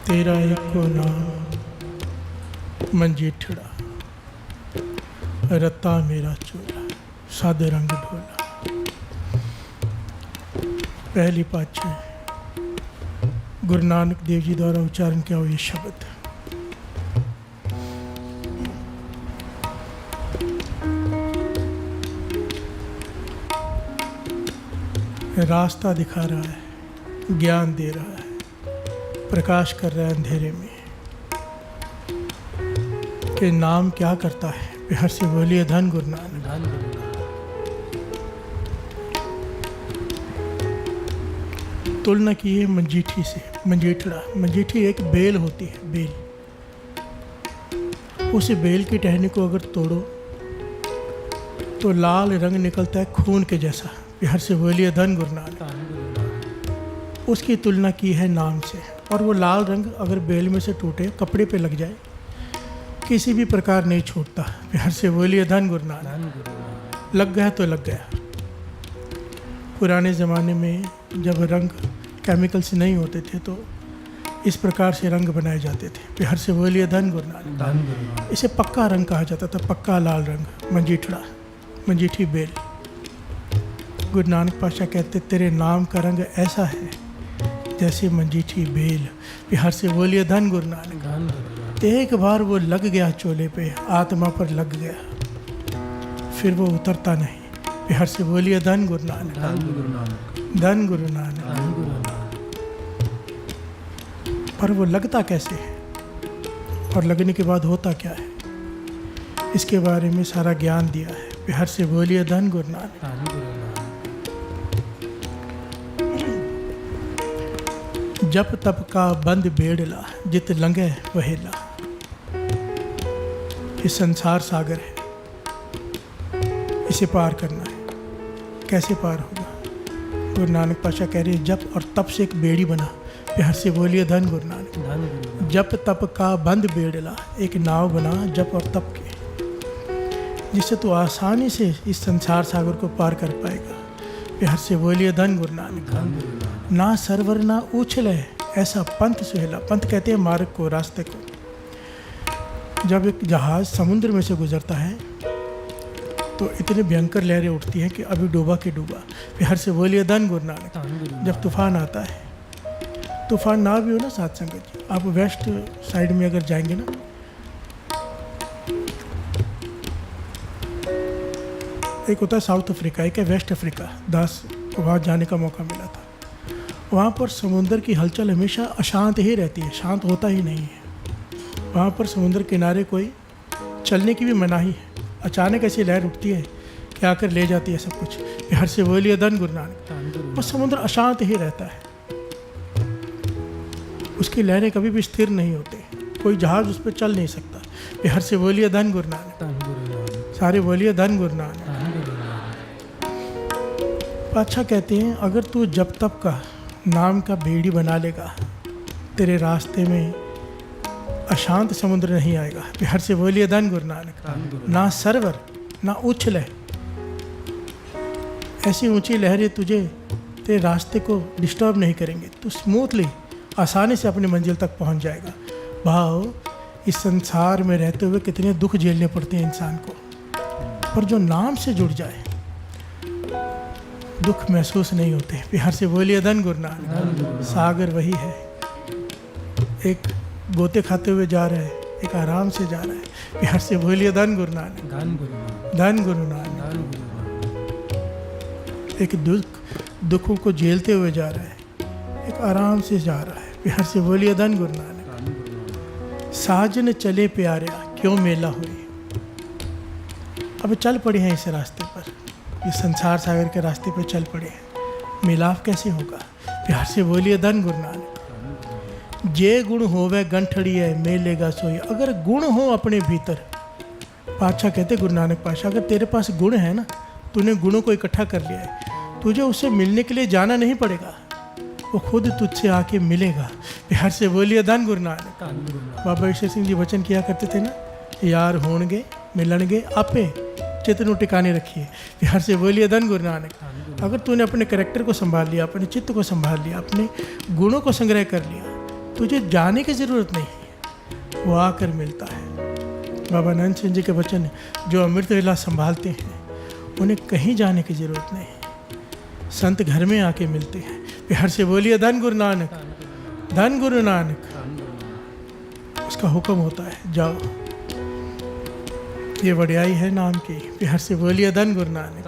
तेरा एको नाम मंजीठड़ा, रत्ता मेरा चोला, सादे रंग ढोला। पहली पातशाही गुरु नानक देव जी द्वारा उच्चारण किया हुआ ये शब्द। रास्ता दिखा रहा है, ज्ञान दे रहा है, प्रकाश कर रहा है अंधेरे में कि नाम क्या करता है। बिहार से बोलिए धन गुरु नानक। तुलना की है मंजीठी से, मंजीठड़ा। मंजीठी एक बेल होती है, बेल। उस बेल की टहनी को अगर तोड़ो तो लाल रंग निकलता है खून के जैसा। बिहार से बोलिए धन गुरु नानक। उसकी तुलना की है नाम से। और वो लाल रंग अगर बेल में से टूटे, कपड़े पे लग जाए, किसी भी प्रकार नहीं छूटता। बिहार से बोलिए धन गुरु नानक। लग गया तो लग गया। पुराने ज़माने में जब रंग केमिकल से नहीं होते थे तो इस प्रकार से रंग बनाए जाते थे। बिहार से बोलिए धन गुरु नानक। इसे पक्का रंग कहा जाता था, पक्का लाल रंग, मंजीठड़ा, मंजीठी बेल। गुरु नानक पातशाह कहते तेरे नाम का रंग ऐसा है जैसे मंजीठी बेल। बिहार से बोलिए धन गुरु नानक। एक बार वो लग गया चोले पे, आत्मा पर लग गया, फिर वो उतरता नहीं। बिहार से बोलिए धन गुरु नानक। धन गुरु नानक। पर वो लगता कैसे है और लगने के बाद होता क्या है, इसके बारे में सारा ज्ञान दिया है। बिहार से बोलिए धन गुरु नानक। जप तप का बंद बेड़ला, जित लंघे वहेला। ये संसार सागर है, इसे पार करना है। कैसे पार होगा? गुरु नानक पातशाह कह रहे हैं जप और तप से एक बेड़ी बना। बिहार से बोलिए धन गुरु नानक। जप तप का बंद बेड़ला, एक नाव बना जप और तप के, जिससे तू आसानी से इस संसार सागर को पार कर पाएगा। बिहार से बोलिए धन गुरु नानक। ना सरवर ना उछले, ऐसा पंथ सुहेला। पंथ कहते हैं मार्ग को, रास्ते को। जब एक जहाज़ समुद्र में से गुजरता है तो इतनी भयंकर लहरें उठती हैं कि अभी डूबा के डूबा। बिहार से बोलिए धन गुरु नानक। जब तूफान आता है, तूफान ना भी हो ना साथ संगत जी, आप वेस्ट साइड में अगर जाएंगे ना, एक होता है साउथ अफ्रीका, एक है वेस्ट अफ्रीका। दास को वहाँ जाने का मौका मिला था। वहाँ पर समुंदर की हलचल हमेशा अशांत ही रहती है, शांत होता ही नहीं है। वहाँ पर समुद्र किनारे कोई चलने की भी मनाही है। अचानक ऐसी लहर उठती है कि आकर ले जाती है सब कुछ। बिहार से बोलिए धन गुरु नानक। बस समुद्र अशांत ही रहता है, उसकी लहरें कभी भी स्थिर नहीं होती, कोई जहाज उस पर चल नहीं सकता। बिहार से बोलिए धन गुरु नानक। सारे बोलिए धन गुरु नानक। अच्छा कहते हैं अगर तू जब तब का नाम का बेड़ी बना लेगा, तेरे रास्ते में अशांत समुद्र नहीं आएगा। बिहार से बोलिए धन गुरु नानक। ना सरवर ना उछले, ऐसी ऊंची लहरें तुझे तेरे रास्ते को डिस्टर्ब नहीं करेंगे। तू स्मूथली, आसानी से अपनी मंजिल तक पहुंच जाएगा। भाव, इस संसार में रहते हुए कितने दुख झेलने पड़ते हैं इंसान को, पर जो नाम से जुड़ जाए दुख महसूस नहीं होते। बिहार से बोलिए धन गुरु नानक। सागर वही है, एक गोते खाते हुए जा रहा है, एक आराम से जा रहा है। बिहार से बोलिए धन गुरु नानक। धन गुरु नानक। एक दुखों को झेलते हुए जा रहा है, एक आराम से जा रहा है। बिहार से बोलिए धन गुरु नानक। साजन चले प्यारिया, क्यों मेला हुई। अब चल पड़े हैं इस रास्ते पर, इस संसार सागर के रास्ते पर चल पड़े हैं, मिलाप कैसे होगा। बिहार से बोलिए धन गुरु नानक। जे गुण होवे गंठड़ी है, मेलेगा सोई। अगर गुण हो अपने भीतर, पातशाह कहते गुरु नानक पातशाह, अगर तेरे पास गुण है ना, तूने गुणों को इकट्ठा कर लिया है, तुझे उससे मिलने के लिए जाना नहीं पड़ेगा, वो खुद तुझसे आके मिलेगा। बिहार से बोलिए धन गुरु नानक। बाबा ईश्वर सिंह जी वचन किया करते थे ना, यार होणगे मिलणगे आपे, चित्त ਨੂੰ टिकाने रखिए। बिहार से बोलिए धन गुरु नानक। अगर तूने अपने कैरेक्टर को संभाल लिया, अपने चित्त को संभाल लिया, अपने गुणों को संग्रह कर लिया, तुझे जाने की ज़रूरत नहीं है, वो आकर मिलता है। बाबा नंद सिंह जी के वचन, जो अमृत वेला संभालते हैं उन्हें कहीं जाने की ज़रूरत नहीं है, संत घर में आके मिलते हैं। प्यार से बोलिए धन गुरु नानक, धन गुरु नानक। उसका हुक्म होता है जाओ, ये वड्याई है नाम की। प्यार से बोलिए धन गुरु नानक।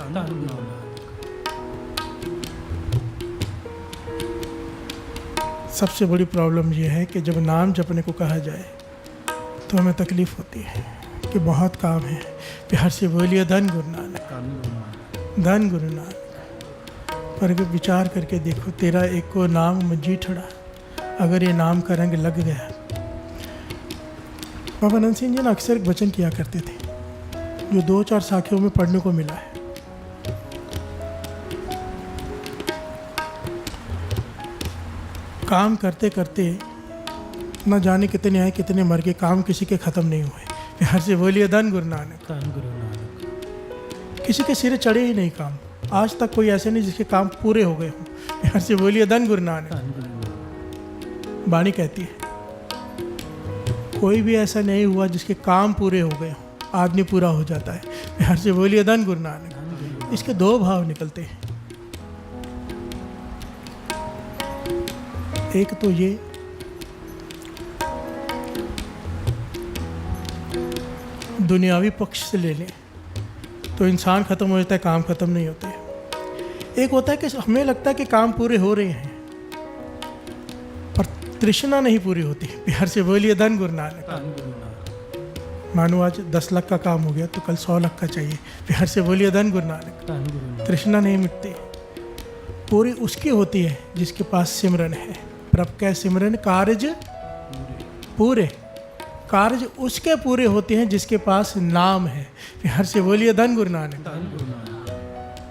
सबसे बड़ी प्रॉब्लम ये है कि जब नाम जपने को कहा जाए तो हमें तकलीफ होती है कि बहुत काम है। प्यार से बोलिए धन गुरु नानक, धन गुरु नानक। पर अगर विचार करके देखो, तेरा एक को नाम मंजी ठड़ा, अगर ये नाम का रंग लग गया। बाबा नंद सिंह जी ने अक्सर एक वचन किया करते थे, जो 2-4 साखियों में पढ़ने को मिला है। काम करते करते न जाने कितने आए कितने मर गए, काम किसी के ख़त्म नहीं हुए। प्यार से बोलिए धन गुरु नानक, धन गुरु नानक। किसी के सिरे चढ़े ही नहीं काम, आज तक कोई ऐसे नहीं जिसके काम पूरे हो गए हों। प्यार से बोलिए धन गुरु नानक। वाणी कहती है कोई भी ऐसा नहीं हुआ जिसके काम पूरे हो गए हों, आदमी पूरा हो जाता है। प्यार से बोलिए धन गुरु नानक। इसके 2 भाव निकलते हैं, एक तो ये दुनियावी पक्ष से ले लें तो इंसान ख़त्म हो जाता है, काम ख़त्म नहीं होते। एक होता है कि हमें लगता है कि काम पूरे हो रहे हैं पर तृष्णा नहीं पूरी होती। प्यार से बोलिए धन गुरु नानक। मानो आज 10 लाख का काम हो गया तो कल 100 लाख का चाहिए। प्यार से बोलिए धन गुरु नानक। तृष्णा नहीं मिटती, पूरी उसकी होती है जिसके पास सिमरन है। प्रभ कै सिमरन कार्य पूरे, कार्य उसके पूरे होते हैं जिसके पास नाम है। प्यार से बोलिए धन गुरु नानक।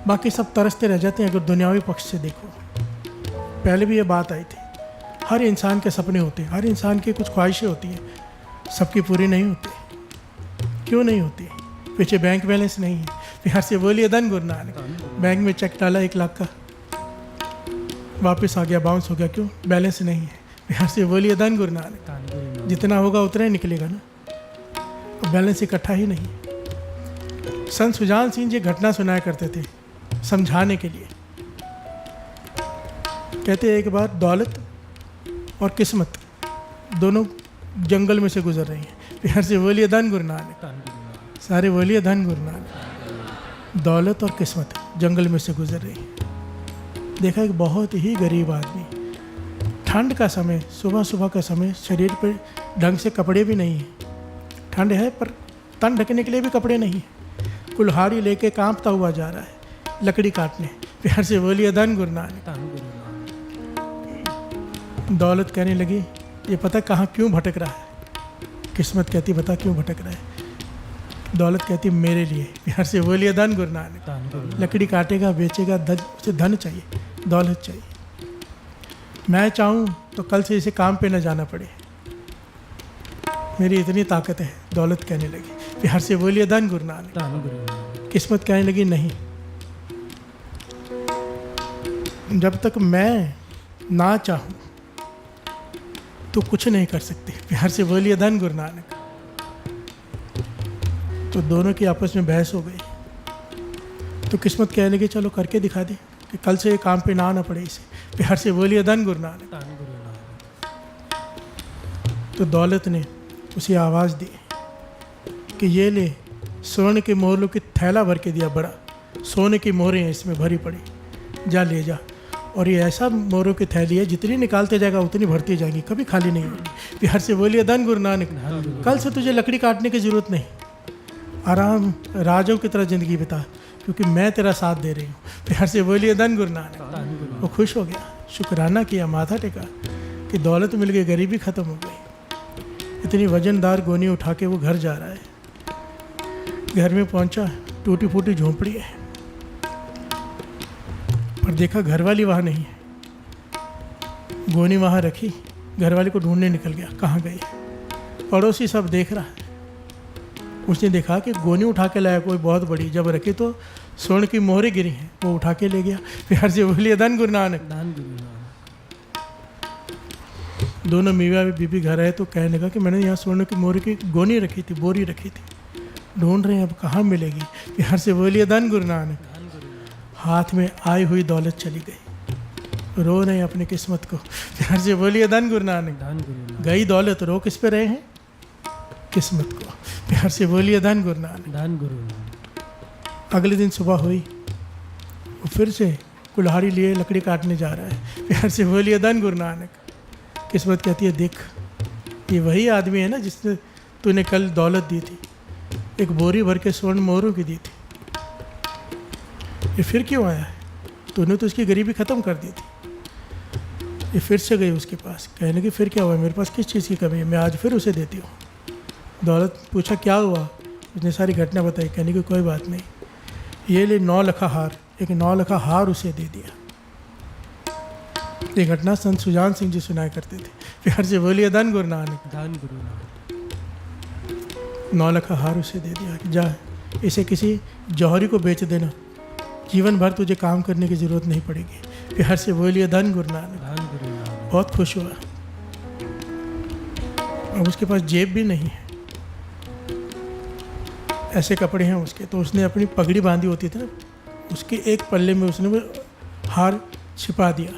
बाकी सब तरसते रह जाते हैं अगर दुनियावी पक्ष से देखो। पहले भी ये बात आई थी, हर इंसान के सपने होते हैं, हर इंसान की कुछ ख्वाहिशें होती हैं, सबकी पूरी नहीं होती। क्यों नहीं होती? पीछे बैंक बैलेंस नहीं है। प्यार से बोलिए धन गुरु नानक। बैंक में चेक डाला 1 लाख का, वापस आ गया, बाउंस हो गया, क्यों? बैलेंस नहीं है। प्यार से बोलिए धन गुरु नानक। जितना होगा उतना ही निकलेगा ना, बैलेंस इकट्ठा ही नहीं। संत सुजान सिंह जी घटना सुनाया करते थे समझाने के लिए। कहते एक बार दौलत और किस्मत दोनों जंगल में से गुजर रही हैं। प्यार से बोलिए धन गुरु नानक। सारे बोलिए धन गुरु नानक। दौलत और किस्मत जंगल में से गुजर रही है। देखा एक बहुत ही गरीब आदमी, ठंड का समय, सुबह सुबह का समय, शरीर पे ढंग से कपड़े भी नहीं हैं। ठंड है पर तन ढकने के लिए भी कपड़े नहीं हैं। कुल्हाड़ी लेके कांपता हुआ जा रहा है लकड़ी काटने। प्यार से बोलिए धन गुरु नानक। दौलत कहने लगी ये पता कहाँ क्यों भटक रहा है? किस्मत कहती बता क्यों भटक रहा है? दौलत कहती मेरे लिए। प्यार से बोलिए धन गुरु नानक। लकड़ी काटेगा, बेचेगा, उसे धन चाहिए, दौलत चाहिए। मैं चाहूँ तो कल से इसे काम पे न जाना पड़े, मेरी इतनी ताकत है। दौलत कहने लगी। प्यार से बोलिए धन गुरु नानक। किस्मत कहने लगी नहीं, जब तक मैं ना चाहूँ तो कुछ नहीं कर सकते। प्यार से बोलिए धन गुरु नानक। तो दोनों की आपस में बहस हो गई। तो किस्मत कहने लगी चलो करके दिखा दे कि कल से ये काम पे ना आना पड़े इसे। प्यार से बोलिए धन गुरु नानक। तो दौलत ने उसे आवाज़ दी कि ये ले, स्वर्ण के मोहरों की थैला भर के दिया बड़ा, सोने की मोहरें हैं इसमें भरी पड़ी, जा ले जा। और ये ऐसा मोहरों की थैली है जितनी निकालते जाएगा उतनी भरती जाएगी, कभी खाली नहीं होगी। प्यार से बोलिए धन गुरु नानक। कल से तुझे लकड़ी काटने की ज़रूरत नहीं, आराम राजों की तरह ज़िंदगी बिता, क्योंकि मैं तेरा साथ दे रही हूँ। प्यार से बोलिए धन गुरु नानक। वो खुश हो गया, शुक्राना किया, माथा टेका कि दौलत मिल गई, गरीबी ख़त्म हो गई। इतनी वजनदार गोनी उठा के वो घर जा रहा है। घर में पहुंचा, टूटी फूटी झोंपड़ी है, पर देखा घरवाली वहाँ नहीं है। गोनी वहाँ रखी, घरवाली को ढूंढने निकल गया, कहाँ गई? पड़ोसी सब देख रहा है। उसने देखा कि गोनी उठा के लाया कोई बहुत बड़ी, जब रखी तो स्वर्ण की मोहरें गिरी हैं, वो उठा के ले गया। प्यार से बोलिए धन गुरु नानक। दोनों मियाँ बीबी घर आए तो कहने लगा कि मैंने यहाँ स्वर्ण की मोहर की गोनी रखी थी, बोरी रखी थी, ढूंढ रहे हैं अब कहाँ मिलेगी। बिहार से बोलिए धन गुरु नानक। हाथ में आई हुई दौलत चली गई, रो रहे हैं अपनी किस्मत को। बिहार से बोलिए धन गुरु नानक। गई दौलत, रो किस पे रहे हैं? किस्मत को। बिहार से बोलिए धन गुरु नानक। धन गुरु नानक। अगले दिन सुबह हुई, वो फिर से कुल्हाड़ी लिए लकड़ी काटने जा रहा है। बिहार से बोलिए धन गुरु नानक। किस्मत कहती है देख, ये वही आदमी है ना जिसने तूने कल दौलत दी थी, एक बोरी भर के स्वर्ण मोहरों की दी थी, ये फिर क्यों आया है? तूने तो उसकी गरीबी ख़त्म कर दी थी। ये फिर से गई उसके पास, कहने की फिर क्या हुआ, मेरे पास किस चीज़ की कमी है, मैं आज फिर उसे देती हूँ दौलत। पूछा क्या हुआ, उसने सारी घटना बताई। कहने की कोई बात नहीं, ये ले 9 लखा हार। एक 9 लखा हार उसे दे दिया। ये घटना संत सुजान सिंह जी सुनाया करते थे। प्यार से बोलिए धन गुरु नानक। धन गुरु नानक। 9 लखा हार उसे दे दिया कि जा इसे किसी जौहरी को बेच देना, जीवन भर तुझे काम करने की ज़रूरत नहीं पड़ेगी। प्यार से बोलिए धन गुरु नानक। धन गुरु नानक। बहुत खुश हुआ। अब उसके पास जेब भी नहीं है, ऐसे कपड़े हैं उसके, तो उसने अपनी पगड़ी बांधी होती थी ना, उसके एक पल्ले में उसने वो हार छिपा दिया,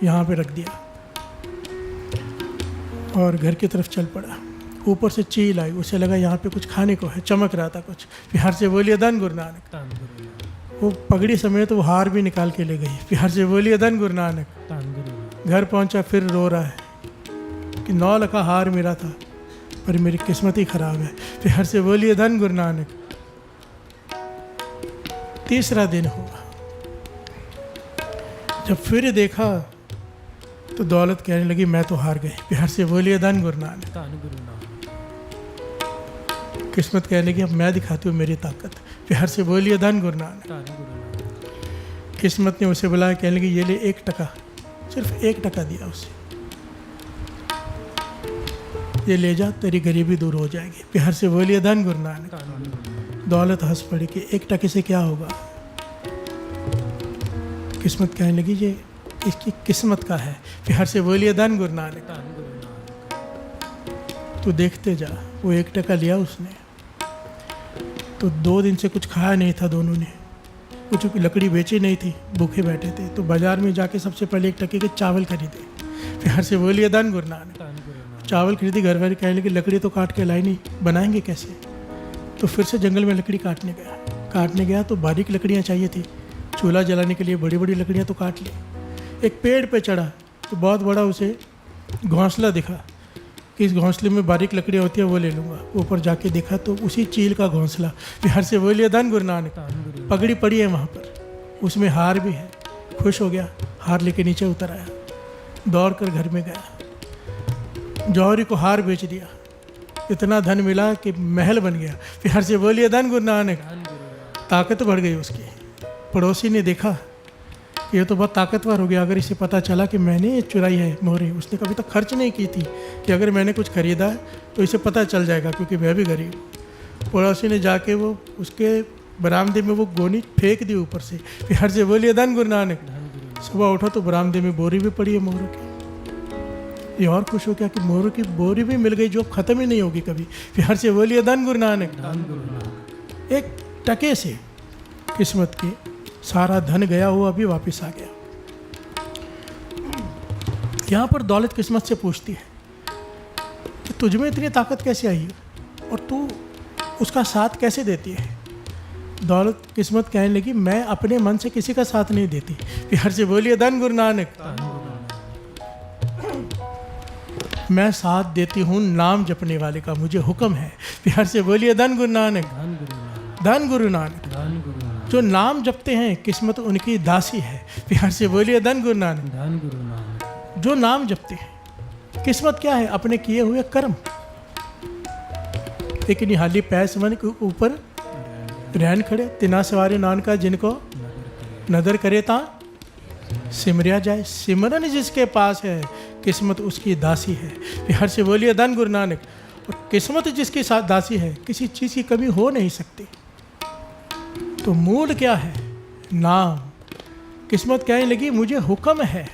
यहाँ पे रख दिया और घर की तरफ चल पड़ा। ऊपर से चील आई, उसे लगा यहाँ पे कुछ खाने को है, चमक रहा था कुछ। बिहार से बोलिए धन गुरु नानक। धन गुरु नानक। वो पगड़ी समेत वो हार भी निकाल के ले गई। बिहार से बोलिए धन गुरु नानक। धन गुरु नानक। घर पहुँचा, फिर रो रहा है कि 9 लखा हार मेरा था पर मेरी किस्मत ही खराब है। बिहार से बोलिए धन गुरु नानक। तीसरा दिन हुआ, जब फिर देखा तो दौलत कहने लगी मैं तो हार गई। बिहार से बोलिए धन गुरु नानक। धन गुरु नानक। किस्मत कहने लगी अब मैं दिखाती हूँ मेरी ताकत। बिहार से बोलिए धन गुरु नानक। धन गुरु नानक। किस्मत ने उसे बुलाया, कहने लगी ये ले 1 टका, सिर्फ 1 टका दिया उसे, ये ले जा, तेरी गरीबी दूर हो जाएगी। बिहार से बोलिए धन गुरु नानक। धन गुरु नानक। दौलत हंस पड़ी कि 1 टके से क्या होगा। किस्मत कहने लगी ये इसकी किस्मत का है। बिहार से बोलिए धन गुरु नानक। धन गुरु नानक। तो देखते जा, वो 1 टका लिया उसने, तो 2 दिन से कुछ खाया नहीं था दोनों ने, कुछ लकड़ी बेची नहीं थी, भूखे बैठे थे। तो बाजार में जाके सबसे पहले 1 टके के चावल खरीदे। बिहार से बोलिए धन गुरु नानक। धन गुरु नानक। चावल खरीदी, घर वाले कहने लगे लकड़ी तो काट के लाई नहीं, बनाएंगे कैसे। तो फिर से जंगल में लकड़ी काटने गया तो बारीक लकड़ियाँ चाहिए थी, चूल्हा जलाने के लिए बड़ी बड़ी लकड़ियाँ तो काट ली। एक पेड़ पे चढ़ा तो बहुत बड़ा उसे घोंसला दिखा कि इस घोंसले में बारीक लकड़ियाँ होती है, वो ले लूँगा। ऊपर जाके देखा तो उसी चील का घोंसला। बिहार से बोलिए धन गुरु नानक। धन गुरु नानक। पगड़ी पड़ी है वहाँ पर, उसमें हार भी है। खुश हो गया, हार लेके नीचे उतर आया, दौड़ कर घर में गया, जौहरी को हार बेच दिया, इतना धन मिला कि महल बन गया। बिहार से बोलिए धन गुरु नानक। धन गुरु नानक। ताकत बढ़ गई उसकी। पड़ोसी ने देखा कि ये तो बहुत ताकतवर हो गया, अगर इसे पता चला कि मैंने ये चुराई है मोहरें, उसने कभी तक खर्च नहीं की थी, कि अगर मैंने कुछ खरीदा है तो इसे पता चल जाएगा क्योंकि मैं भी गरीब हूँ। पड़ोसी ने जाके वो उसके बरामदे में वो गोनी फेंक दी ऊपर से। बिहार से बोलिए धन गुरु नानक। धन गुरु नानक। सुबह उठा तो बरामदे में बोरी भी पड़ी है मोहरों की। ये और खुश हो गया कि मोहरों की बोरी भी मिल गई जो ख़त्म ही नहीं होगी कभी। बिहार से बोलिए धन गुरु नानक। धन गुरु नानक। 1 टके से किस्मत की सारा धन गया हुआ अभी वापस आ गया। यहाँ पर दौलत किस्मत से पूछती है कि तुझमें इतनी ताकत कैसे आई और तू उसका साथ कैसे देती है। दौलत किस्मत कहने लगी मैं अपने मन से किसी का साथ नहीं देती। बिहार से बोलिए धन गुरु नानक। धन गुरु नानक। मैं साथ देती हूँ नाम जपने वाले का, मुझे हुक्म है। बिहार से बोलिए धन गुरु नानक। धन गुरु नानक। धन गुरु नानक। धन गुरु नानक। जो नाम जपते हैं किस्मत उनकी दासी है। बिहार से बोलिए धन गुरु नानक। धन गुरु नानक। जो नाम जपते हैं, किस्मत क्या है, अपने किए हुए कर्म। एक निहाली पैस मन के ऊपर रहन खड़े, तिना सवारे नानका जिनको नदर करे ता सिमरिया जाए। सिमरन जिसके पास है किस्मत उसकी दासी है। बिहार से बोलिए धन गुरु नानक। और किस्मत जिसकी साथ दासी है, किसी चीज़ की कमी हो नहीं सकती। तो मूल क्या है, नाम। किस्मत कहने लगी मुझे हुक्म है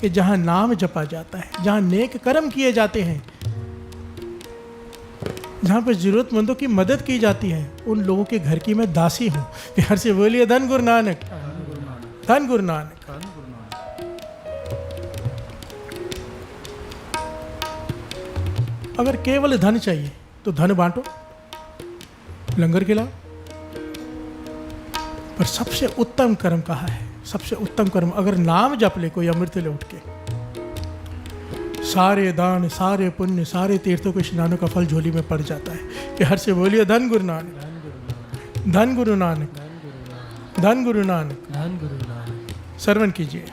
कि जहाँ नाम जपा जाता है, जहाँ नेक कर्म किए जाते हैं, जहाँ पर ज़रूरतमंदों की मदद की जाती है, उन लोगों के घर की मैं दासी हूँ। प्यार से बोलिए धन गुरु नानक, धन गुरु नानक। अगर केवल धन चाहिए तो धन बांटो, लंगर खिलाओ, पर सबसे उत्तम कर्म कहा है? सबसे उत्तम कर्म अगर नाम जप ले कोई अमृत ले उठ के, सारे दान, सारे पुण्य, सारे तीर्थों के स्नानों का फल झोली में पड़ जाता है। कि हर से बोलिए धन गुरु नानक, धन गुरु नानक, धन गुरु नानक, धन गुरु नानक। श्रवण कीजिए।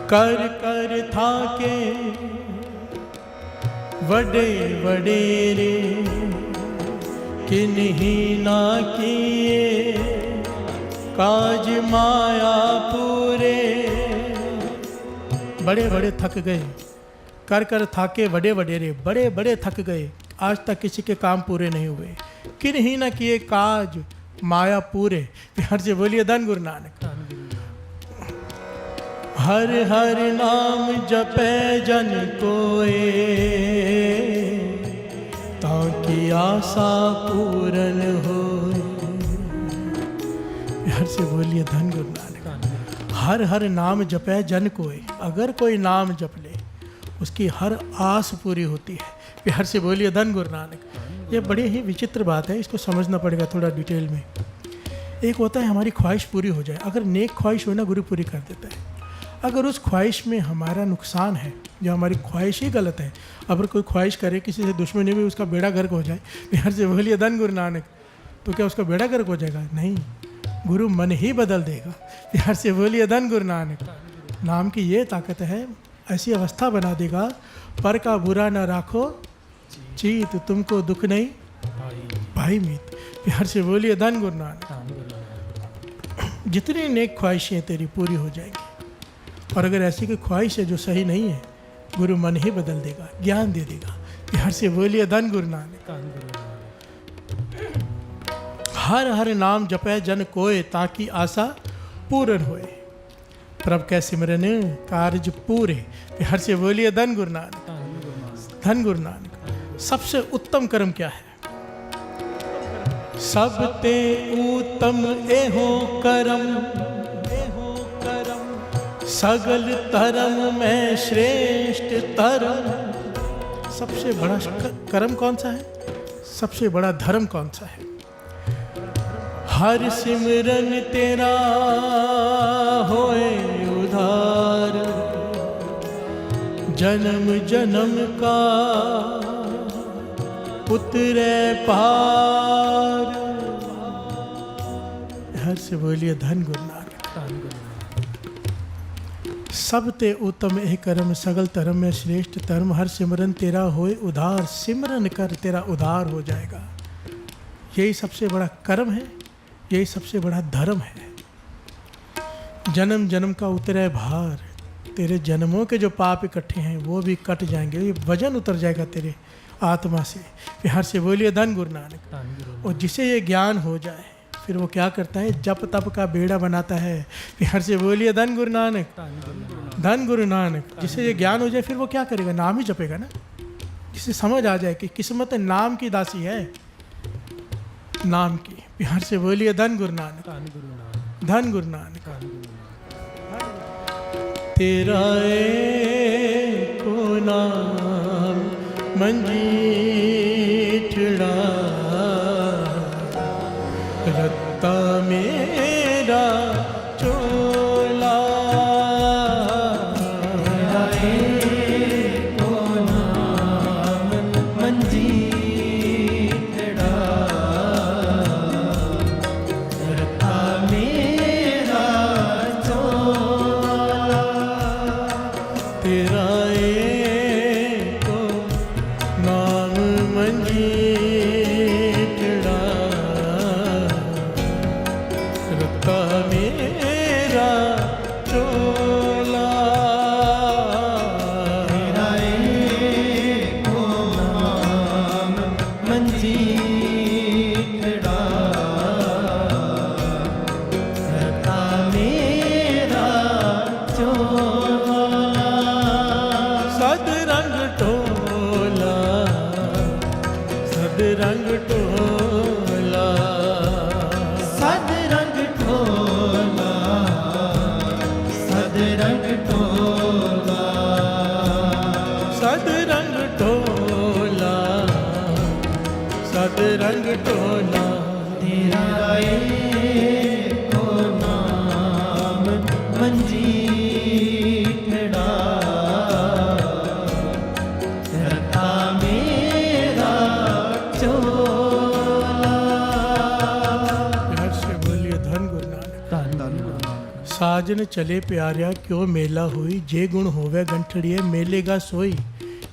कर कर थाके वडे वडेरे, किन्हीं ना किए काज माया पूरे। बड़े बड़े थक गए, कर कर थाके वडे वडेरे, बड़े बड़े थक गए, आज तक किसी के काम पूरे नहीं हुए। किन्हीं ना किए काज माया पूरे। प्यार से बोलिए धन गुरु नानक। हर हर नाम जपे जन कोए, ताकि आशा पूरन हो। प्यार से बोलिए धन गुरु नानक। हर हर नाम जपे जन कोए, अगर कोई नाम जप ले उसकी हर आस पूरी होती है। प्यार से बोलिए धन गुरु नानक। ये बड़ी ही विचित्र बात है, इसको समझना पड़ेगा थोड़ा डिटेल में। एक होता है हमारी ख्वाहिश पूरी हो जाए, अगर नेक ख्वाहिश हो ना गुरु पूरी कर देता है। अगर उस ख्वाहिश में हमारा नुकसान है, जो हमारी ख्वाहिश ही गलत है, अगर कोई ख्वाहिश करे किसी से दुश्मनी भी उसका बेड़ा गर्क हो जाए, प्यार से बोलिए धन गुरु नानक, तो क्या उसका बेड़ा गर्क हो जाएगा? नहीं, गुरु मन ही बदल देगा। प्यार से बोलिए धन गुरु नानक। नाम की ये ताकत है, ऐसी अवस्था बना देगा, पर का बुरा ना राखो चीत, तुमको दुख नहीं भाई मीत। प्यार से बोलिए धन गुरु नानक। जितनी नेक ख्वाहिशें तेरी पूरी हो जाएंगी, और अगर ऐसी कोई ख्वाहिश है जो सही नहीं है, गुरु मन ही बदल देगा, ज्ञान दे देगा। प्यार से बोलिए धन गुरु नानक। हर हर नाम जपे जन कोय, ताकि आशा पूर्ण होए। प्रभ कै सिमरन कार्य पूरे। प्यार से बोलिए धन गुरु नानक, धन गुरु नानक। सबसे उत्तम कर्म क्या है? सब ते उत्तम एहो करम, सगल धर्म में श्रेष्ठ धर्म। सबसे बड़ा कर्म कौन सा है? सबसे बड़ा धर्म कौन सा है? हर सिमरन तेरा होए उधार, जन्म जन्म का उतरे पार। हर से बोलिए धन गुरु नानक। सब ते उत्तम एह कर्म, सगल धर्म में श्रेष्ठ धर्म। हर सिमरन तेरा होए उधार, सिमरन कर तेरा उधार हो जाएगा। यही सबसे बड़ा कर्म है, यही सबसे बड़ा धर्म है। जन्म जन्म का उतरे भार, तेरे जन्मों के जो पाप इकट्ठे हैं वो भी कट जाएंगे, ये वजन उतर जाएगा तेरे आत्मा से। प्यार से बोलिए धन गुरु नानक। और जिसे ये ज्ञान हो जाए फिर वो क्या करता है? जप तप का बेड़ा बनाता है। प्यार से बोलिए धन गुरु नानक, धन गुरु नानक। जिसे ये ज्ञान हो जाए फिर वो क्या करेगा? नाम ही जपेगा ना। जिसे समझ आ जाए कि किस्मत नाम की दासी है, नाम की। प्यार से बोलिए धन गुरु नानक, धन गुरु नानक। तेरा एको नाम मंजीठड़ा, रत्ता मेरा चोला। तेरा एको नाम मंजीठड़ा, रत्ता मेरा चोला। तेरा एको नाम मंजीठड़ा, रत्ता मेरा चोला। तेरा एको नाम मंजीठड़ा, रत्ता मेरा सदरंग टोला, सदरंग टोला, तेरा एको नाम मंजीठड़ा, रखा मेरा चोला। प्यार से बोलिए धन गुरु नानक। साजन चले प्यारिया क्यों मेला हुई, जे गुण होवे गंठड़िए मेलेगा सोई।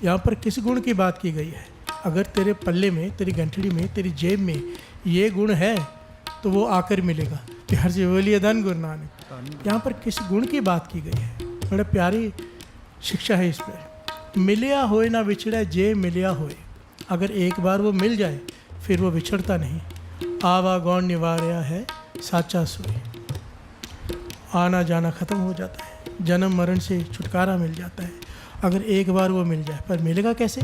यहाँ पर किस गुण की बात की गई है? अगर तेरे पल्ले में, तेरी गंठड़ी में, तेरी जेब में ये गुण है तो वो आकर मिलेगा। प्यार से बोलिए धन गुरु नानक। यहाँ पर किस गुण की बात की गई है? बड़ा प्यारी शिक्षा है इस पर। मिलिया होए ना विछड़ा, जे मिलिया होए। अगर एक बार वो मिल जाए फिर वो विछड़ता नहीं। आवा गौण निवार्या है साचा सोई। आना जाना ख़त्म हो जाता है, जन्म मरण से छुटकारा मिल जाता है अगर एक बार वो मिल जाए। पर मिलेगा कैसे?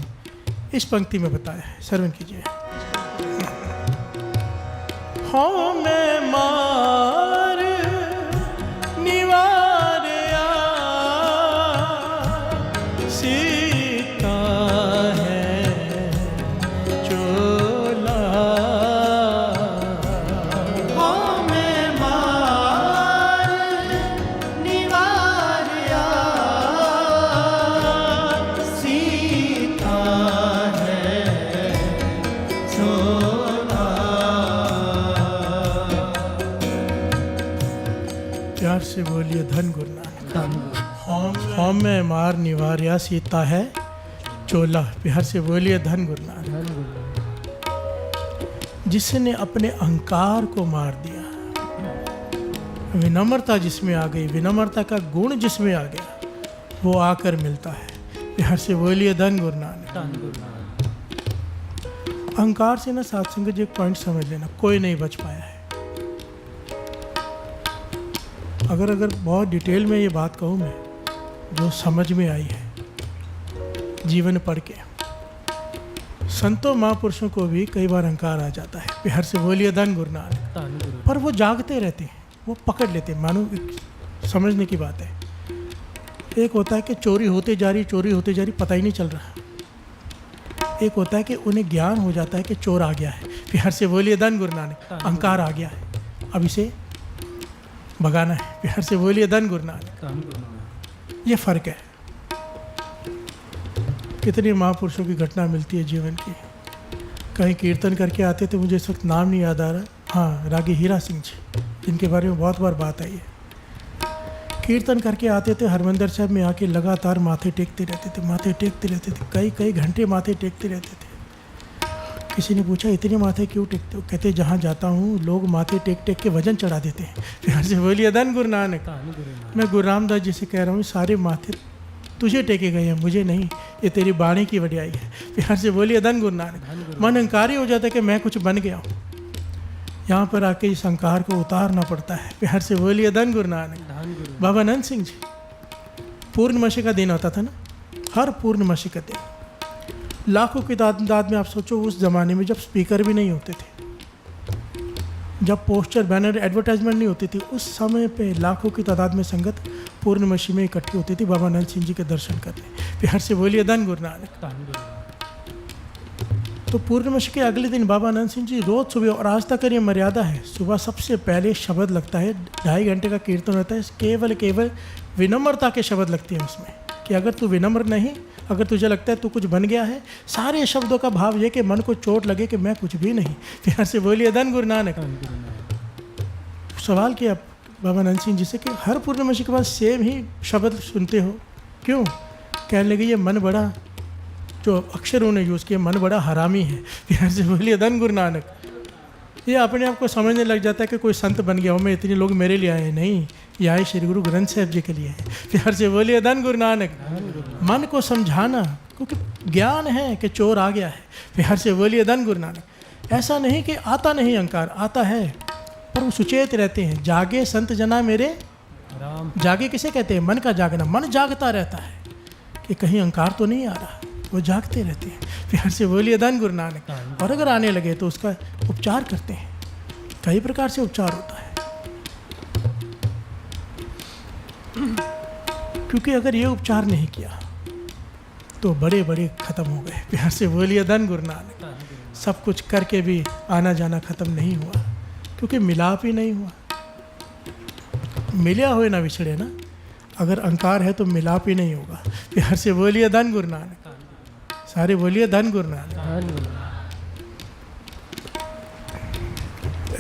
इस पंक्ति में बताया है, श्रवण कीजिए। हाँ मैं मार निवारया सीता है चोला। हाँ मैं मार निवारया सीता है चोला। प्यार से बोलिए धन गुरु नानक। होम में मार निवार्या सीता है चोला। प्यार से बोलिए धन गुरु नानक। जिसने अपने अहंकार को मार दिया, विनम्रता जिसमें आ गई, विनम्रता का गुण जिसमें आ गया, वो आकर मिलता है। प्यार से बोलिए धन गुरु नानक। अहंकार से ना साथ संगत जी एक पॉइंट समझ लेना, कोई नहीं बच पाया है। अगर बहुत डिटेल में ये बात कहूँ मैं, जो समझ में आई है जीवन पढ़ के, संतों महापुरुषों को भी कई बार अहंकार आ जाता है। प्यार से बोलिए धन गुरु नानक। पर वो जागते रहते हैं, वो पकड़ लेते हैं। मानो समझने की बात है। एक होता है कि चोरी होते जा रही, चोरी होते जा रही, पता ही नहीं चल रहा। एक होता है कि उन्हें ज्ञान हो जाता है कि चोर आ गया है। प्यार से बोलिए धन गुरु नानक। अहंकार आ गया है, अब इसे भगाना है। प्यार से बोलिए धन गुरु नानक। ये फर्क है। कितने महापुरुषों की घटना मिलती है जीवन की। कहीं कीर्तन करके आते थे, मुझे इस वक्त नाम नहीं याद आ रहा। हाँ, रागी हीरा सिंह जी, जिनके बारे में बहुत बार बात आई है। कीर्तन करके आते थे, हरमंदिर साहब में आके लगातार माथे टेकते रहते थे, माथे टेकते रहते थे, कई घंटे माथे टेकते रहते थे। किसी ने पूछा इतने माथे क्यों टेकते हो? कहते जहाँ जाता हूँ लोग माथे टेक टेक के वजन चढ़ा देते हैं। प्यार से बोलिए धन गुरु नानक। मैं गुरु रामदास जी से कह रहा हूँ, सारे माथे तुझे टेके गए हैं, मुझे नहीं। ये तेरी बाणी की वडियाई है। प्यार से बोलिए धन गुरु नानक। मन अहंकारी हो जाता है कि मैं कुछ बन गया हूँ। यहाँ पर आके इस अहंकार को उतारना पड़ता है। प्यार से बोलिए धन गुरु नानक। बाबा नंद सिंह जी, पूर्णमासी का दिन होता था ना, हर पूर्णमासी का दिन लाखों की तादाद में। आप सोचो उस ज़माने में जब स्पीकर भी नहीं होते थे, जब पोस्टर बैनर एडवर्टाइजमेंट नहीं होती थी, उस समय पे लाखों की तादाद में संगत पूर्णमासी में इकट्ठी होती थी बाबा नंद सिंह जी के दर्शन करने। प्यार से बोलिए धन गुरु नानक। तो पूर्णमासी के अगले दिन बाबा नंद सिंह जी रोज़ सुबह, और आज तक ये मर्यादा है, सुबह सबसे पहले शब्द लगता है। 2.5 घंटे का कीर्तन होता है, केवल विनम्रता के शब्द लगते हैं उसमें, कि अगर तू विनम्र नहीं, अगर तुझे लगता है तू कुछ बन गया है, सारे शब्दों का भाव ये कि मन को चोट लगे कि मैं कुछ भी नहीं। प्यार से बोलिए धन गुरु नानक। सवाल किया बाबा नंद सिंह जी से कि हर पूर्णमासी के बाद सेम ही शब्द सुनते हो, क्यों? कहने लगे ये मन बड़ा, जो अक्षर उन्होंने यूज़ किया, मन बड़ा हरामी है। प्यार से बोलिए धन गुरु नानक। ये अपने आप को समझने लग जाता है कि कोई संत बन गया हो, मैं इतने लोग मेरे लिए आए, नहीं, ये आए श्री गुरु ग्रंथ साहब जी के लिए है। प्यार से बोलिए धन गुरु नानक। मन को समझाना, क्योंकि ज्ञान है कि चोर आ गया है। प्यार से बोलिए धन गुरु नानक। ऐसा नहीं कि आता नहीं अहंकार, आता है, पर वो सुचेत रहते हैं। जागे संत जना मेरे राम। जागे किसे कहते हैं? मन का जागना। मन जागता रहता है कि कहीं अहंकार तो नहीं आ रहा, वो जागते रहते हैं। प्यार से बोलिए धन गुरु नानक। और अगर आने लगे तो उसका उपचार करते हैं। कई प्रकार से उपचार होता है। क्योंकि अगर ये उपचार नहीं किया तो बड़े बड़े ख़त्म हो गए। प्यार से बोलिए धन गुरु नानक। सब कुछ करके भी आना जाना ख़त्म नहीं हुआ, क्योंकि मिलाप ही नहीं हुआ। मिलिया हुए ना विछड़े ना, अगर अहंकार है तो मिलाप ही नहीं होगा। प्यार से बोलिए धन गुरु नानक। सारे बोलिए धन गुरु नानक।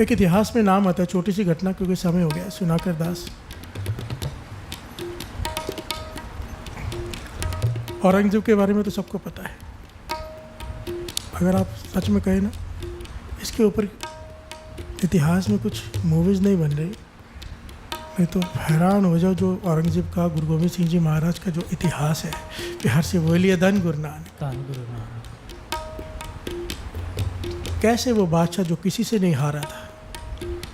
एक इतिहास में नाम आता है, छोटी सी घटना क्योंकि समय हो गया, सुनाकर दास। औरंगजेब के बारे में तो सबको पता है। अगर आप सच में कहें ना, इसके ऊपर इतिहास में कुछ मूवीज़ नहीं बन रही, नहीं तो हैरान हो जाओ। जो औरंगजेब का, गुरु गोविंद सिंह जी महाराज का जो इतिहास है। बिहार से बोलिए धन गुरु नानक। कैसे वो बादशाह जो किसी से नहीं हारा था,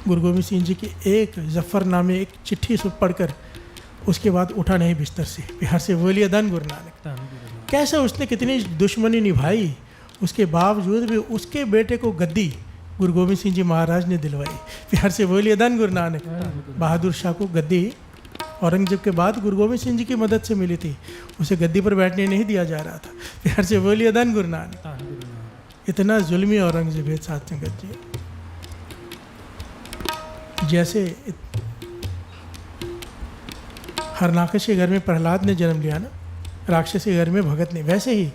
गुरु गोविंद सिंह जी की एक जफ़रनामे, एक चिट्ठी से पढ़कर उसके बाद उठा नहीं बिस्तर से। बिहार से बोलिए धन गुरु नानक। कैसे उसने कितनी दुश्मनी निभाई, उसके बावजूद भी उसके बेटे को गद्दी गुरु गोविंद सिंह जी महाराज ने दिलवाई। बिहार से बोलिए धन गुरु नानक। बहादुर शाह को गद्दी औरंगजेब के बाद गुरु गोविंद सिंह जी की मदद से मिली थी, उसे गद्दी पर बैठने नहीं दिया जा रहा था। बिहार से बोलिए धन गुरु नानक। इतना जुल्मी औरंगजेब है साथ संगत जी। जैसे हरनाकश के घर में प्रहलाद ने जन्म लिया ना, राक्षस के घर में भगत ने, वैसे ही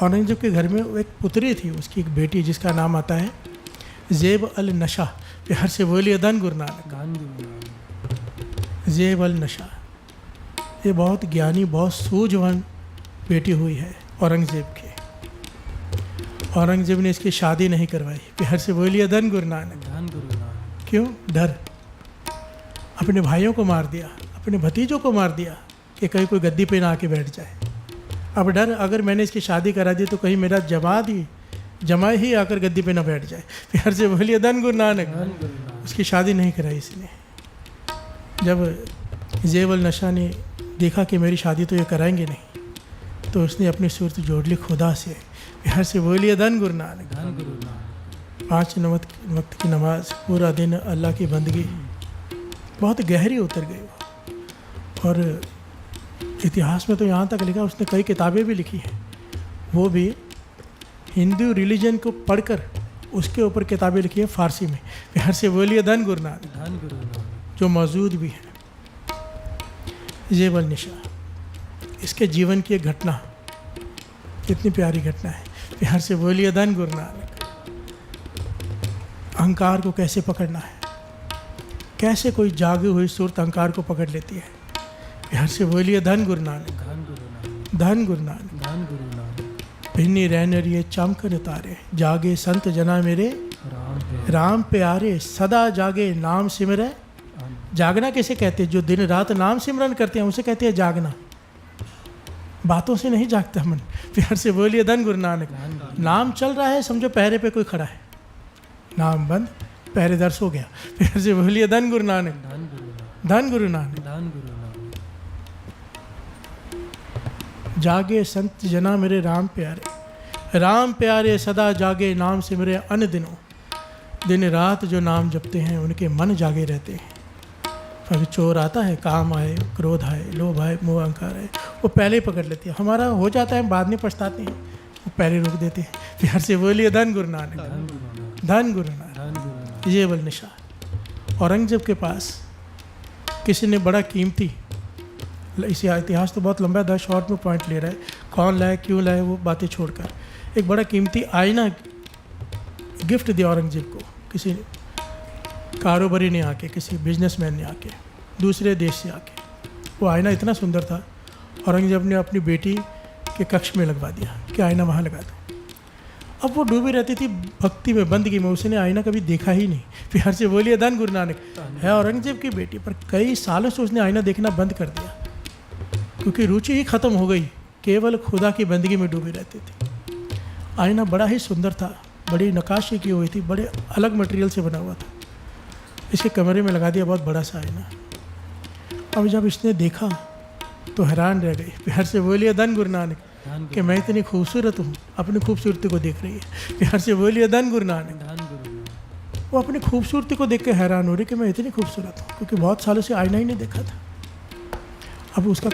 औरंगजेब के घर में एक पुत्री थी, उसकी एक बेटी, जिसका नाम आता है ज़ेब अल नशा। बिहार से बोलिए धन गुरु नानक। ज़ेब अल नशा, ये बहुत ज्ञानी, बहुत सूझवान बेटी हुई है औरंगजेब की। औरंगजेब ने इसकी शादी नहीं करवाई। बिहार से बोलिए धन गुरु नानक। क्यों? डर। अपने भाइयों को मार दिया, अपने भतीजों को मार दिया कि कहीं कोई गद्दी पे ना आके बैठ जाए। अब डर, अगर मैंने इसकी शादी करा दी तो कहीं मेरा जमाई ही आकर गद्दी पे ना बैठ जाए। प्यार से बोलिए धन गुरु नानक। उसकी शादी नहीं कराई इसने। जब ज़ेबल नशा ने देखा कि मेरी शादी तो ये कराएंगे नहीं, तो उसने अपनी सूरत जोड़ ली खुदा से। प्यार से बोलिए धन गुरु नानक। 5 वक्त की नमाज, पूरा दिन अल्लाह की बंदगी, बहुत गहरी उतर गई वो। और इतिहास में तो यहाँ तक लिखा, उसने कई किताबें भी लिखी हैं, वो भी हिंदू रिलीजन को पढ़कर उसके ऊपर किताबें लिखी हैं फ़ारसी में। प्यार से बोलिए धन गुरु नानक। जो मौजूद भी है। ज़ेबल निशा, इसके जीवन की एक घटना, कितनी प्यारी घटना है। प्यार से बोलिए धन गुरु नानक। अहंकार को कैसे पकड़ना है, कैसे कोई जागी हुई सूरत अहंकार को पकड़ लेती है। प्यार से बोलिए धन गुरु नानक। धन गुरु नानक। भिन्नी रहने रिए चमकन तारे, जागे संत जना मेरे राम प्यारे, सदा जागे नाम सिमरे। जागना किसे कहते हैं? जो दिन रात नाम सिमरन करते हैं उसे कहते हैं जागना। बातों से नहीं जागता मन। प्यार से बोलिए धन गुरु नानक। नाम चल रहा है, समझो पहरे पे कोई खड़ा है, नाम बंद, पहरेदार सो गया। प्यार से बोलिए धन गुरु नानक। धन गुरु नानक। जागे संत जना मेरे राम प्यारे, सदा जागे नाम सिमरे अन दिनों। दिन रात जो नाम जपते हैं उनके मन जागे रहते हैं। कभी चोर आता है, काम आए, क्रोध आए, लोभ आए, मोह अहंकार आए, वो पहले ही पकड़ लेती है। हमारा हो जाता है, बाद में पछताते हैं, वो पहले रोक देते हैं। प्यार से बोलिए धन गुरु नानक। धन गुरु नानक। ज़ेबल निशा। औरंगजेब के पास किसी ने बड़ा कीमती, इसे इतिहास तो बहुत लंबा है, 10 शॉर्ट में पॉइंट ले रहा है, कौन लाए, क्यों लाए, वो बातें छोड़कर एक बड़ा कीमती आईना गिफ्ट दिया औरंगजेब को। किसी कारोबारी ने आके, किसी बिजनेसमैन ने आके, दूसरे देश से आके, वो आईना इतना सुंदर था, औरंगजेब ने अपनी बेटी के कक्ष में लगवा दिया कि आईना वहाँ लगा दो। अब वो डूबी रहती थी भक्ति में, बंदगी में, उसने आईना कभी देखा ही नहीं। प्यार से बोलिए धन गुरु नानक। है औरंगजेब की बेटी, पर कई सालों से उसने आईना देखना बंद कर दिया, क्योंकि रुचि ही खत्म हो गई, केवल खुदा की बंदगी में डूबी रहती थी। आईना बड़ा ही सुंदर था, बड़ी नक्काशी की हुई थी, बड़े अलग मटेरियल से बना हुआ था। इसके कमरे में लगा दिया, बहुत बड़ा सा आईना। अब जब इसने देखा तो हैरान रह गई। प्यार से बोलिए धन गुरु नानक कि मैं इतनी खूबसूरत हूँ, अपनी खूबसूरती को देख रही है। प्यार से बोलिए धन गुरु नानक। वो अपनी खूबसूरती को देख के हैरान हो रही कि मैं इतनी खूबसूरत हूँ, क्योंकि बहुत सालों से आईना ही नहीं देखा था। अब उसका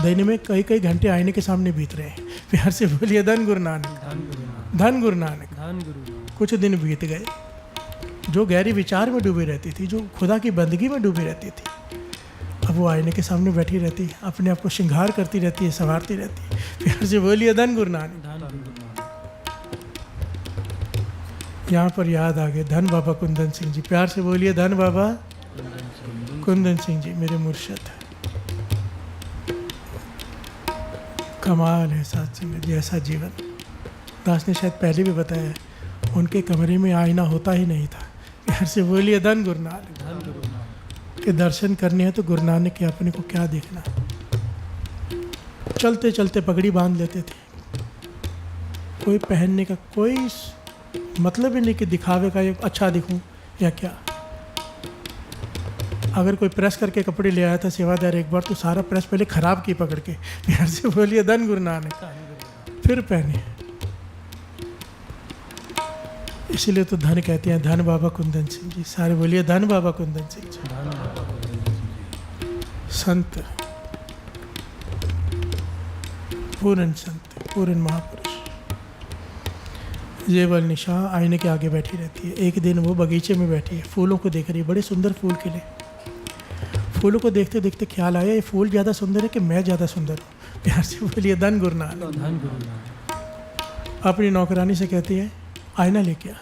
दिन में कई कई घंटे आईने के सामने बीत रहे हैं। प्यार से बोलिए धन गुरु नानक, धन गुरु नानक। धन गुरु। कुछ दिन बीत गए, जो गहरी विचार में डूबी रहती थी, जो खुदा की बंदगी में डूबी रहती थी, अब वो आईने के सामने बैठी रहती है, अपने आप को श्रृंगार करती रहती है, संवारती रहती है। प्यार से बोलिए धन गुरु नानक। धन गुरु। यहाँ पर याद आ गए धन बाबा कुंदन सिंह जी। प्यार से बोलिए धन बाबा कुंदन सिंह जी, मेरे मुर्शद। कमाल है साथ संगत, जैसा जीवन। दास ने शायद पहले भी बताया, उनके कमरे में आईना होता ही नहीं था। प्यार से बोलिए धन गुरु नानक। धन गुरु नानक। के दर्शन करने हैं तो गुरु नानक के अपने को क्या देखना। चलते चलते पगड़ी बांध लेते थे, कोई पहनने का कोई मतलब ही नहीं कि दिखावे का ये अच्छा दिखूं या क्या। अगर कोई प्रेस करके कपड़े ले आया था सेवादार एक बार, तो सारा प्रेस पहले ख़राब की पकड़ के। प्यार से बोलिए धन गुरु नानक। फिर पहने। इसीलिए तो धन कहते हैं धन बाबा कुंदन सिंह जी। सारे बोलिए धन बाबा कुंदन सिंह जी। संत, पूर्ण संत, पूर्ण महापुरुष। जेबल निशा आईने के आगे बैठी रहती है। एक दिन वो बगीचे में बैठी है, फूलों को देख रही है, बड़े सुंदर फूल खिले। फूलों को देखते देखते ख्याल आया, ये फूल ज़्यादा सुंदर है कि मैं ज़्यादा सुंदर हूँ। प्यार से बोलिए धन गुरु नानक। धन गुरु नानक। अपनी नौकरानी से कहती है आईना लेके आ,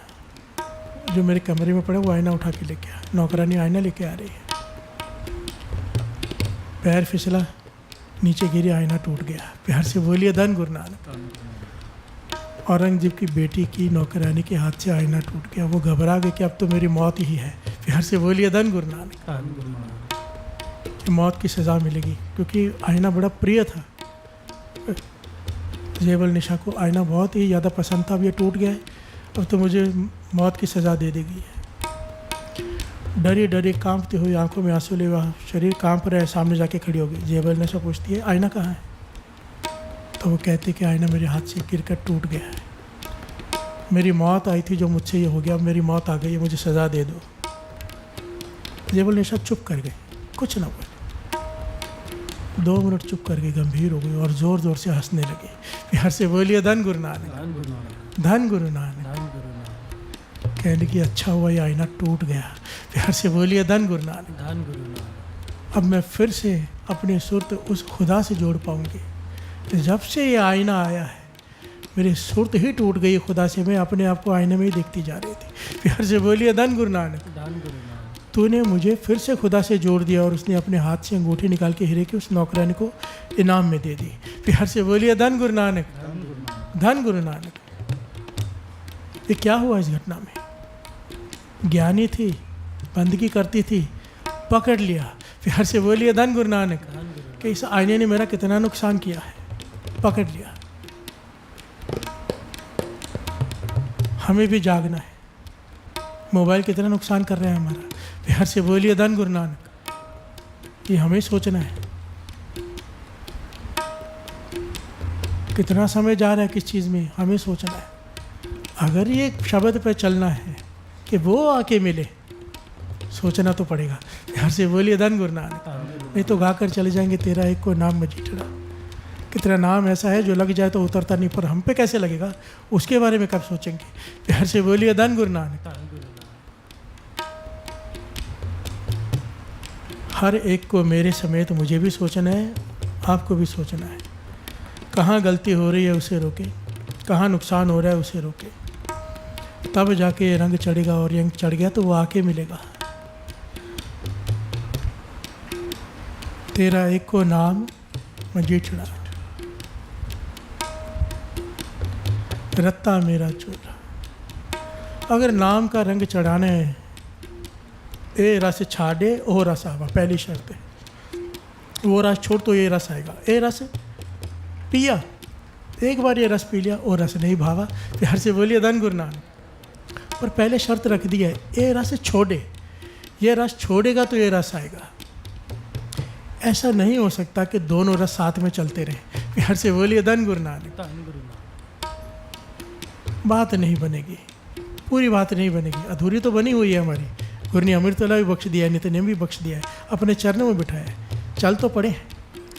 जो मेरे कमरे में पड़ा वो आईना उठा के लेके आ। नौकरानी आईना लेके आ रही है, पैर फिसला, नीचे गिरी, आईना टूट गया। प्यार से बोलिए धन गुरु नानक। औरंगजेब की बेटी की नौकरानी के हाथ से आईना टूट गया। वो घबरा गए कि अब तो मेरी मौत ही है। प्यार से बोलिए धन गुरु नानक। धन गुरु नानक। कि मौत की सज़ा मिलेगी, क्योंकि आईना बड़ा प्रिय था। जेबल निशा को आईना बहुत ही ज़्यादा पसंद था। अब ये टूट गया है, अब तो मुझे मौत की सज़ा दे देगी। डरी डरी कांपती हुई, आंखों में आंसू ले हुआ, शरीर कांप रहा है, सामने जाके खड़ी हो गई। जेबल निशा पूछती है आईना कहाँ है? तो वो कहते कि आईना मेरे हाथ से गिरकर टूट गया है। मेरी मौत आई थी, जो मुझसे ये हो गया, अब मेरी मौत आ गई है, मुझे सज़ा दे दो। जेबल निशा चुप कर गई, कुछ ना बोले। 2 मिनट चुप कर गई, गंभीर हो गई और ज़ोर ज़ोर से हंसने लगी। प्यार से बोलिए धन गुरु नानक। धन गुरु नानक। धन गुरु नानक। धन गुरु नानक। कहने की अच्छा हुआ ये आईना टूट गया। प्यार से बोलिए धन गुरु नानक। धन गुरु नानक। अब मैं फिर से अपने सुरत उस खुदा से जोड़ पाऊंगी। तो जब से ये आईना आया है, मेरी सुरत ही टूट गई खुदा से। मैं अपने आप को आईने में ही देखती जा रही थी। प्यार से बोलिए धन गुरु नानक। धन गुरु नानक। तूने मुझे फिर से खुदा से जोड़ दिया। और उसने अपने हाथ से अंगूठी निकाल के हीरे की उस नौकरानी को इनाम में दे दी। प्यार से बोलिए धन गुरु नानक। धन गुरु नानक। धन गुरु नानक। ये क्या हुआ इस घटना में? ज्ञानी थी, बंदगी करती थी, पकड़ लिया। प्यार से बोलिए धन गुरु नानक। धन गुरु। कि इस आईने ने मेरा कितना नुकसान किया है, पकड़ लिया। हमें भी जागना है। मोबाइल कितना नुकसान कर रहा है हमारा। प्यार से बोलिए धन गुरु नानक। ये हमें सोचना है, कितना समय जा रहा है किस चीज़ में, हमें सोचना है। अगर ये शब्द पे चलना है कि वो आके मिले, सोचना तो पड़ेगा। प्यार से बोलिए धन गुरु नानक। नहीं तो गा कर चले जाएंगे तेरा एक को नाम मजीठड़ा। कितना नाम ऐसा है जो लग जाए तो उतरता नहीं, पर हम पे कैसे लगेगा उसके बारे में कब सोचेंगे। प्यार से बोलिए धन गुरु नानक। धन गुरु नानक। हर एक को मेरे समेत मुझे भी सोचना है, आपको भी सोचना है। कहाँ गलती हो रही है उसे रोके, कहाँ नुकसान हो रहा है उसे रोके, तब जाके ये रंग चढ़ेगा। और रंग चढ़ गया तो वो आके मिलेगा। तेरा एक को नाम मजीठड़ा, रत्ता मेरा चोला। अगर नाम का रंग चढ़ाना है, ए रस छाड़े ओ रस आवा, पहली शर्त है। वो रस छोड़ तो ये रस आएगा। ए रस पिया, एक बार ये रस पी लिया, ओ रस नहीं भावा। प्यार से बोलिए धन गुरु नानक। पर पहले शर्त रख दी है, ए रस छोड़े, ये रस छोड़ेगा तो ये रस आएगा। ऐसा नहीं हो सकता कि दोनों रस साथ में चलते रहे। प्यार से बोलिए धन गुरु नानक। धन गुरु नानक। बात नहीं बनेगी, पूरी बात नहीं बनेगी, अधूरी तो बनी हुई है हमारी। गुरु ने अमृतला भी बख्श दिया है, नित्य ने भी बख्श दिया है, अपने चरणों में बिठाया है। चल तो पड़े,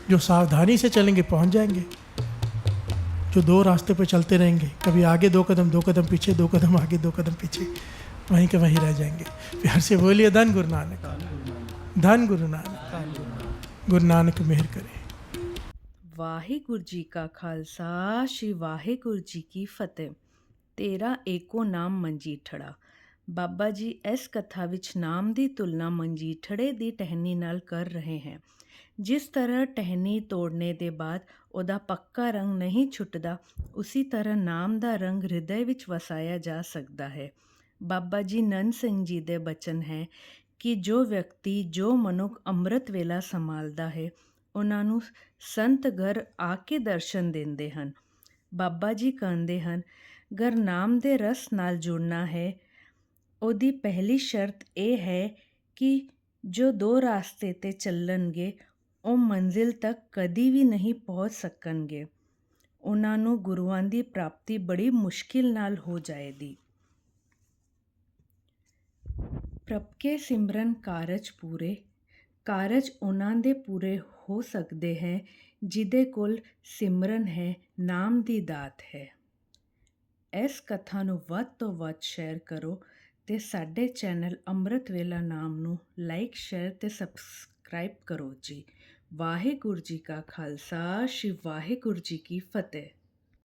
जो सावधानी से चलेंगे पहुंच जाएंगे, जो दो रास्ते पर चलते रहेंगे, कभी आगे 2 कदम पीछे, 2 कदम आगे 2 कदम पीछे, वहीं के वहीं रह जाएंगे। प्यार से बोलिए धन गुरु नानक, धन गुरु नानक, गुरु नानक मेहर करे। ਵਾਹਿਗੁਰੂ ਜੀ ਕਾ ਖਾਲਸਾ ਸ਼੍ਰੀ ਵਾਹਿਗੁਰੂ ਜੀ ਕੀ ਫਤਿਹ। ਤੇਰਾ ਏਕੋ ਨਾਮ ਮਨਜੀਠੜਾ। ਬਾਬਾ ਜੀ ਇਸ ਕਥਾ ਵਿੱਚ ਨਾਮ ਦੀ ਤੁਲਨਾ ਮਨਜੀਠੜੇ ਦੀ ਟਹਿਨੀ ਨਾਲ ਕਰ ਰਹੇ ਹੈ। ਜਿਸ ਤਰ੍ਹਾਂ ਟਹਿਨੀ ਤੋੜਨੇ ਦੇ ਬਾਅਦ ਉਹਦਾ ਪੱਕਾ ਰੰਗ ਨਹੀਂ ਛੁੱਟਦਾ, ਉਸੀ ਤਰ੍ਹਾਂ ਨਾਮ ਦਾ ਰੰਗ ਹਿਰਦੇ ਵਿੱਚ ਵਸਾਇਆ ਜਾ ਸਕਦਾ ਹੈ। ਬਾਬਾ ਜੀ ਨੰਦ ਸਿੰਘ ਜੀ ਦੇ ਬਚਨ ਹੈ ਕਿ ਜੋ ਵਿਅਕਤੀ, ਜੋ ਮਨੁੱਖ ਅੰਮ੍ਰਿਤ ਵੇਲਾ ਸੰਭਾਲਦਾ ਹੈ, ਉਹਨਾਂ ਨੂੰ ਸੰਤ ਘਰ ਆ ਕੇ ਦਰਸ਼ਨ ਦਿੰਦੇ ਹਨ। ਬਾਬਾ ਜੀ ਕਹਿੰਦੇ ਹਨ, ਅਗਰ ਨਾਮ ਦੇ ਰਸ ਨਾਲ ਜੁੜਨਾ ਹੈ, ਉਹਦੀ ਪਹਿਲੀ ਸ਼ਰਤ ਇਹ ਹੈ ਕਿ ਜੋ 2 ਰਾਸਤੇ 'ਤੇ ਚੱਲਣਗੇ ਉਹ ਮੰਜ਼ਿਲ ਤੱਕ ਕਦੀ ਵੀ ਨਹੀਂ ਪਹੁੰਚ ਸਕਣਗੇ। ਉਹਨਾਂ ਨੂੰ ਗੁਰੂਆਂ ਦੀ ਪ੍ਰਾਪਤੀ ਬੜੀ ਮੁਸ਼ਕਿਲ ਨਾਲ ਹੋ ਜਾਏਗੀ। ਪ੍ਰਭ ਕੇ ਸਿਮਰਨ ਕਾਰਜ ਪੂਰੇ। ਕਾਰਜ ਉਹਨਾਂ ਦੇ ਪੂਰੇ ਹੋ ਸਕਦੇ ਹੈ ਜਿਹਦੇ ਕੋਲ ਸਿਮਰਨ ਹੈ, ਨਾਮ ਦੀ ਦਾਤ ਹੈ। ਇਸ ਕਥਾ ਨੂੰ ਵੱਧ ਤੋਂ ਵੱਧ ਸ਼ੇਅਰ ਕਰੋ ਅਤੇ ਸਾਡੇ ਚੈਨਲ ਅੰਮ੍ਰਿਤ ਵੇਲਾ ਨਾਮ ਨੂੰ ਲਾਈਕ, ਸ਼ੇਅਰ ਅਤੇ ਸਬਸਕ੍ਰਾਈਬ ਕਰੋ ਜੀ। ਵਾਹਿਗੁਰੂ ਜੀ ਕਾ ਖਾਲਸਾ, ਸ਼੍ਰੀ ਵਾਹਿਗੁਰੂ ਜੀ ਕੀ ਫਤਿਹ।